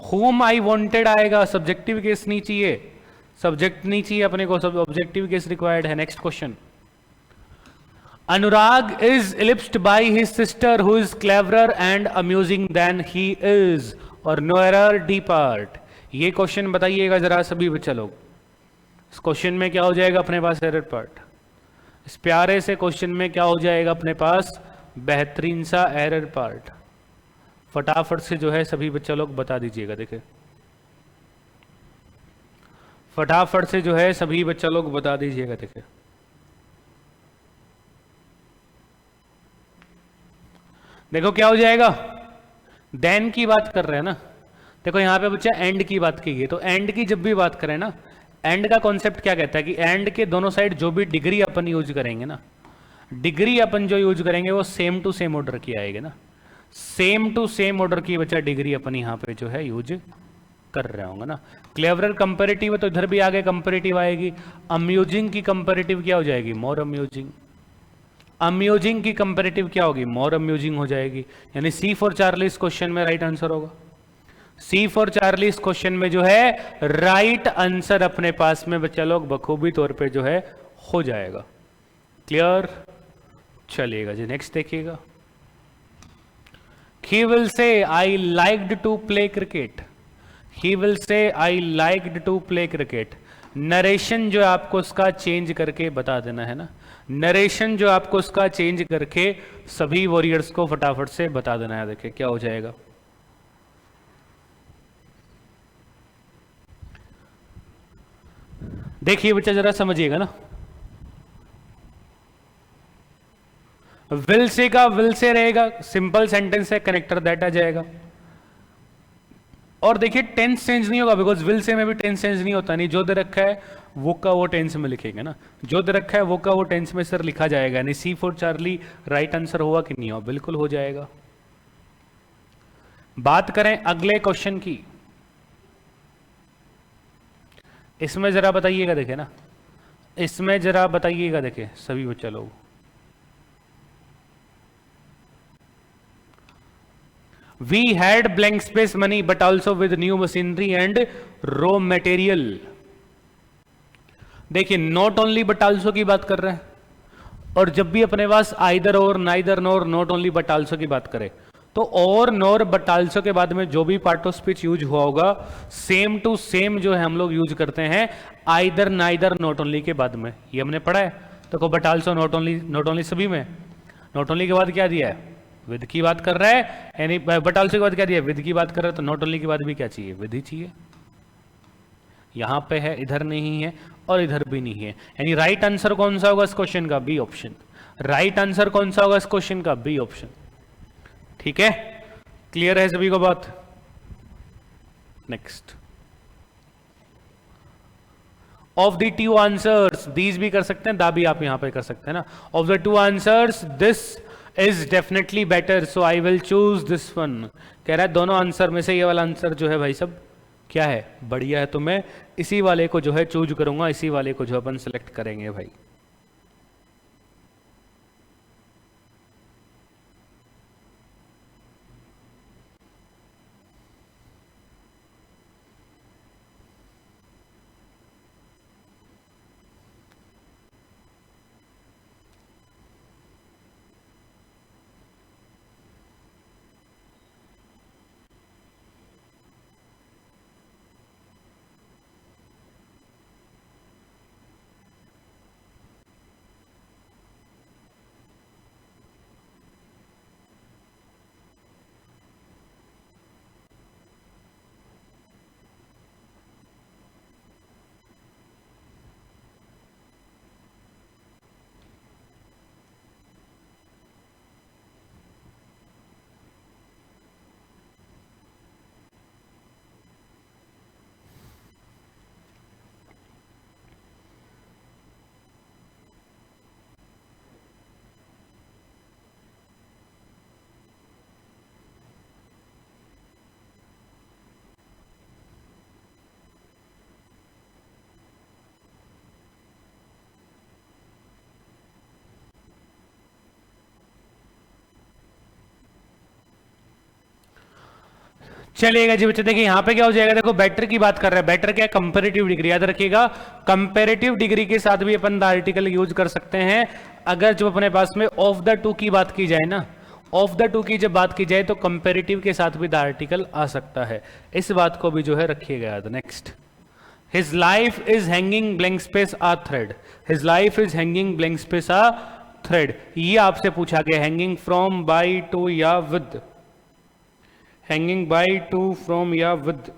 होम आई वांटेड आएगा, सब्जेक्टिव केस नहीं चाहिए, सब्जेक्ट नहीं चाहिए अपने को, सब ऑब्जेक्टिव केस रिक्वायर्ड है। Next question, Anurag is eclipsed by his sister who is cleverer and amusing than he is, और नो एरर डी पार्ट। ये क्वेश्चन बताइएगा जरा सभी बच्चा लोग, इस क्वेश्चन में क्या हो जाएगा अपने पास? Error part. इस प्यारे से क्वेश्चन में क्या हो जाएगा अपने पास? बेहतरीन सा एरर पार्ट। फटाफट से जो है सभी बच्चा लोग बता दीजिएगा। देखिए फटाफट से जो है सभी बच्चा लोग बता दीजिएगा। देखिए देखो क्या हो जाएगा? देन की बात कर रहे हैं ना। देखो यहां पे बच्चा एंड की बात की है, तो एंड की जब भी बात करें ना, एंड का कॉन्सेप्ट क्या कहता है कि एंड के दोनों साइड जो भी डिग्री अपन यूज करेंगे ना, डिग्री अपन जो यूज करेंगे वो सेम टू सेम ऑर्डर की आएगी ना। सेम टू सेम ऑर्डर की बच्चा डिग्री अपन यहां पे जो है यूज कर रहे होंगे ना। क्लेवरर कंपेरेटिव है तो इधर भी आगे कंपेरेटिव आएगी। अम्यूजिंग की कंपेरेटिव क्या हो जाएगी? मोर अम्यूजिंग। अम्यूजिंग की कंपेरेटिव क्या होगी? मोर अम्यूजिंग हो जाएगी। यानी सी फॉर चार्ली इस क्वेश्चन में राइट आंसर होगा। सी फॉर चार्ली इस क्वेश्चन में जो है राइट आंसर अपने पास में बच्चा लोग बखूबी तौर पे जो है हो जाएगा। क्लियर? चलिएगा जी, नेक्स्ट देखिएगा। He will say I liked to play cricket. He will say I liked to play cricket. Narration जो आपको उसका चेंज करके बता देना है ना, नरेशन जो आपको उसका चेंज करके सभी वॉरियर्स को फटाफट से बता देना है। देखिए क्या हो जाएगा। देखिए बच्चा जरा समझिएगा ना, विल से का विल से रहेगा, सिंपल सेंटेंस है, कनेक्टर दैट आ जाएगा। और देखिए टेंस चेंज नहीं होगा, बिकॉज विल से में भी टेंस चेंज नहीं होता। नहीं, जो दे रखा है वो का वो टेंस में लिखेंगे ना, जो दे रखा है वो का वो टेंस में सर लिखा जाएगा। नहीं, सी फॉर चार्ली राइट आंसर हुआ कि नहीं हुआ? बिल्कुल हो जाएगा। बात करें अगले क्वेश्चन की, इसमें जरा बताइएगा। देखे ना, इसमें जरा बताइएगा, देखे सभी बच्चा लोग। We had blank space money but also with new machinery and raw material। देखिए नॉट ओनली बट आल्सो की बात कर रहे हैं, और जब भी अपने पास आइदर और, neither nor, not only but also की बात करें तो और, नॉर, बट आल्सो के बाद में जो भी पार्ट ऑफ स्पीच यूज हुआ होगा सेम टू सेम जो है हम लोग यूज करते हैं आइदर, नाइदर, नॉट ओनली के बाद में। ये हमने पढ़ा है। तो but also, not only, not only सभी में। नॉट ओनली के बाद क्या दिया है? विद की बात कर रहा है, यानी बट आल्सो के बाद क्या दिया? विद की बात कर रहा है, तो नॉट ओनली के बाद भी क्या चाहिए? विद ही चाहिए। यहां पे है, इधर नहीं है और इधर भी नहीं है। यानी राइट आंसर कौन सा होगा इस क्वेश्चन का? B option. राइट आंसर कौन सा होगा इस क्वेश्चन का? B option. ठीक है, क्लियर है सभी को बात? Next. Of the two answers, these भी कर सकते हैं, दा भी आप यहां पे कर सकते हैं ना। Of the two answers this is definitely better so I will choose this one. कह रहा है दोनों आंसर में से ये वाला आंसर जो है भाई सब क्या है? बढ़िया है, तो मैं इसी वाले को जो है चूज करूंगा, इसी वाले को जो अपन सेलेक्ट करेंगे भाई। चलिएगा जी बच्चे, देखिए यहां पे क्या हो जाएगा। देखो बेटर की बात कर रहे हैं, बेटर क्या? Comparative degree. याद रखिएगा, कंपैरेटिव डिग्री के साथ भी अपन द आर्टिकल यूज कर सकते हैं। अगर जब अपने पास में ऑफ द टू की बात की जाए ना, ऑफ द टू की जब बात की जाए तो कंपैरेटिव के साथ भी द आर्टिकल आ सकता है। इस बात को भी जो है रखिएगा याद। Next. His life is hanging blank space a thread. His life is hanging blank space a thread. ये आपसे पूछा गया हैंगिंग फ्रॉम, बाई, टू या with. Hanging by, to, from या विद।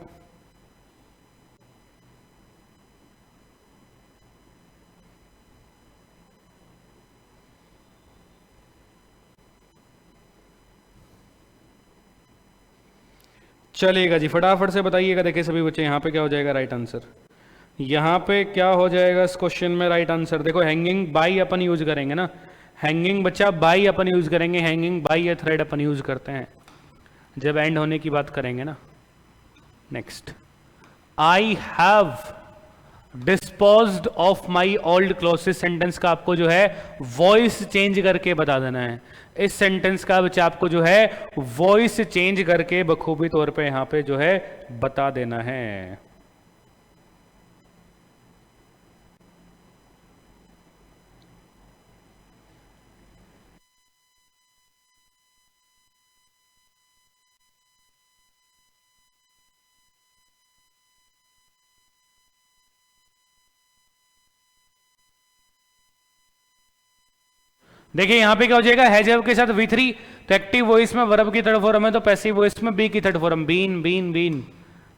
चलेगा जी, फटाफट से बताइएगा। देखिए सभी बच्चे, यहाँ पे क्या हो जाएगा राइट आंसर, यहाँ पे क्या हो जाएगा इस क्वेश्चन में राइट आंसर। देखो हैंगिंग बाई अपन यूज करेंगे ना, हैंगिंग बच्चा बाई अपन यूज करेंगे, हैंगिंग बाई या थ्रेड अपन यूज करते हैं जब एंड होने की बात करेंगे ना। Next, I have disposed of my old clothes, इस सेंटेंस का आपको जो है वॉइस चेंज करके बता देना है। इस सेंटेंस का बच्चा आपको जो है वॉइस चेंज करके बखूबी तौर पे यहां पे जो है बता देना है। देखिए यहां पे क्या हो जाएगा, हैज हैव के साथ V3, तो एक्टिव वॉइस में वर्ब की थर्ड फॉर्म है, तो पैसिव वॉइस में बी की third form, been been been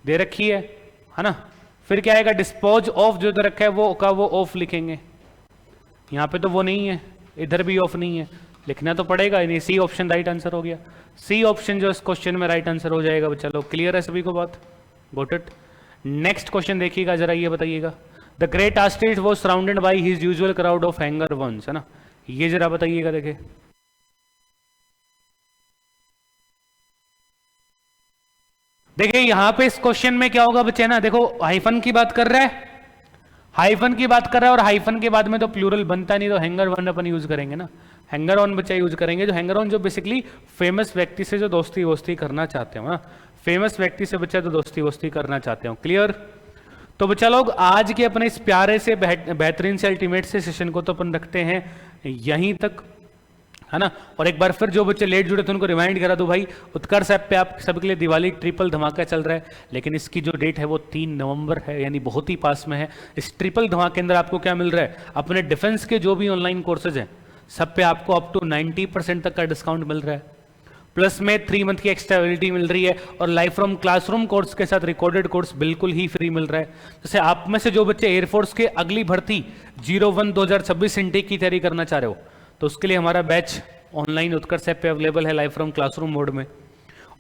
दे रखी है ना। फिर क्या आएगा, डिस्पोज ऑफ जो दे रखा है वो का वो ऑफ लिखेंगे, यहां पे तो वो नहीं है, इधर भी ऑफ नहीं है, लिखना तो पड़ेगा। यानी सी ऑप्शन राइट आंसर हो गया, सी ऑप्शन जो इस क्वेश्चन में राइट आंसर हो जाएगा। चलो क्लियर है सभी को बात, गॉट इट। नेक्स्ट क्वेश्चन देखिएगा जरा, ये बताइएगा, the great ostrich was surrounded by his usual crowd of hanger ones, है ना, ये जरा बताइएगा। देखिए देखिए यहां पे इस क्वेश्चन में क्या होगा बच्चे ना, देखो हाइफन की बात कर रहा है, हाइफन की बात कर रहा है, और हाइफन के बाद में तो प्लूरल बनता नहीं, तो हैंगर वन अपन यूज करेंगे ना, हैंगर ऑन बच्चा यूज करेंगे। जो हैंगर ऑन जो बेसिकली फेमस व्यक्ति से जो दोस्ती वोस्ती करना चाहते हो ना, फेमस व्यक्ति से बच्चा तो दोस्ती वोस्ती करना चाहते हो। क्लियर। तो बच्चा लोग आज के अपने इस प्यारे से बेहतरीन से अल्टीमेट से सेशन को तो अपन रखते हैं यहीं तक, है ना। और एक बार फिर जो बच्चे लेट जुड़े थे उनको रिमाइंड करा दो भाई, उत्कर्ष ऐप पे आप सबके लिए दिवाली ट्रिपल धमाका चल रहा है, लेकिन इसकी जो डेट है वो 3 नवंबर है, यानी बहुत ही पास में है। इस ट्रिपल धमाके के अंदर आपको क्या मिल रहा है, अपने डिफेंस के जो भी ऑनलाइन कोर्सेज हैं सब पे आपको अप टू 90% तक का डिस्काउंट मिल रहा है, प्लस में 3 मंथ की एक्स्ट्रा वैलिडिटी मिल रही है, और लाइफ फ्रॉम क्लासरूम कोर्स के साथ रिकॉर्डेड कोर्स बिल्कुल ही फ्री मिल रहा है। जैसे आप में से जो बच्चे एयरफोर्स के अगली भर्ती 01 2026 इनटेक की तैयारी करना चाह रहे हो, तो उसके लिए हमारा बैच ऑनलाइन उत्कर्ष ऐप पे अवेलेबल है लाइव फ्रॉम क्लासरूम मोड में।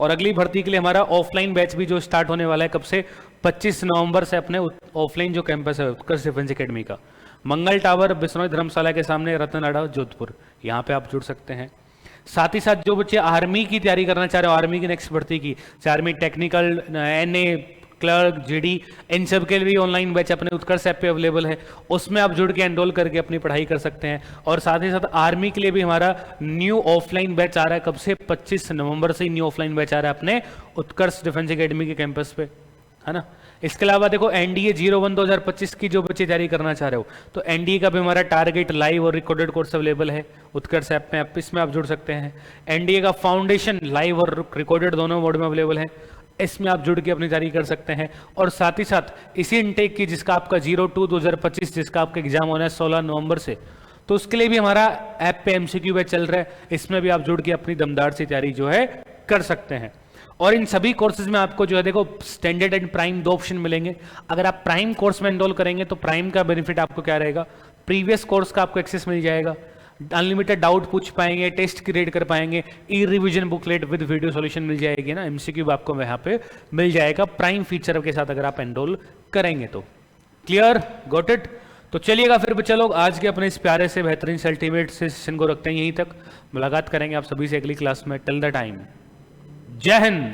और अगली भर्ती के लिए हमारा ऑफलाइन बैच भी जो स्टार्ट होने वाला है कब से, 25 नवंबर से अपने ऑफलाइन जो कैंपस है उत्कर्ष डिफेंस एकेडमी का, मंगल टावर बिश्नोई धर्मशाला के सामने रतनाड़ा जोधपुर, यहाँ पे आप जुड़ सकते हैं। साथ ही साथ जो बच्चे आर्मी की तैयारी करना चाह रहे हो, आर्मी की नेक्स्ट भर्ती की, army technical, NA, clerk, GD, इन सब के लिए भी ऑनलाइन बैच अपने उत्कर्ष ऐप पे अवेलेबल है, उसमें आप जुड़ के एनरोल करके अपनी पढ़ाई कर सकते हैं। और साथ ही साथ आर्मी के लिए भी हमारा न्यू ऑफलाइन बैच आ रहा है, कब से, 25 नवंबर से न्यू ऑफलाइन बैच आ रहा है अपने उत्कर्ष डिफेंस एकेडमी के कैंपस पे, है ना। इसके अलावा देखो NDA 01 2025 की जो बच्चे तैयारी करना चाह रहे हो, तो NDA का भी हमारा टारगेट लाइव और रिकॉर्डेड कोर्स अवेलेबल है उत्कर्ष ऐप में, इसमें आप जुड़ सकते हैं। NDA का फाउंडेशन लाइव और रिकॉर्डेड दोनों मोड में अवेलेबल है, इसमें आप जुड़ के अपनी तैयारी कर सकते हैं। और साथ ही साथ इसी इनटेक की जिसका आपका 02 2025 जिसका आपका एग्जाम होना है 16 नवंबर से, तो उसके लिए भी हमारा ऐप पे MCQ बैच चल रहा है, इसमें भी आप जुड़ के अपनी दमदार से तैयारी जो है कर सकते हैं। और इन सभी कोर्सेज में आपको जो है देखो स्टैंडर्ड एंड प्राइम 2 ऑप्शन मिलेंगे। अगर आप प्राइम कोर्स में एनरोल करेंगे तो प्राइम का बेनिफिट आपको क्या रहेगा, प्रीवियस कोर्स का आपको एक्सेस मिल जाएगा, अनलिमिटेड डाउट पूछ पाएंगे, टेस्ट क्रिएट कर पाएंगे, E revision booklet with video solution मिल जाएगी ना, MCQ आपको यहाँ पे मिल जाएगा प्राइम फीचर के साथ अगर आप एनरोल करेंगे तो। Clear, got it. तो चलिएगा फिर बच्चा लोग आज के अपने इस प्यारे से बेहतरीन से अल्टीमेट से सेशन को रखते हैं यहीं तक, मुलाकात करेंगे आप सभी से अगली क्लास में। टिल द टाइम, जय हिंद।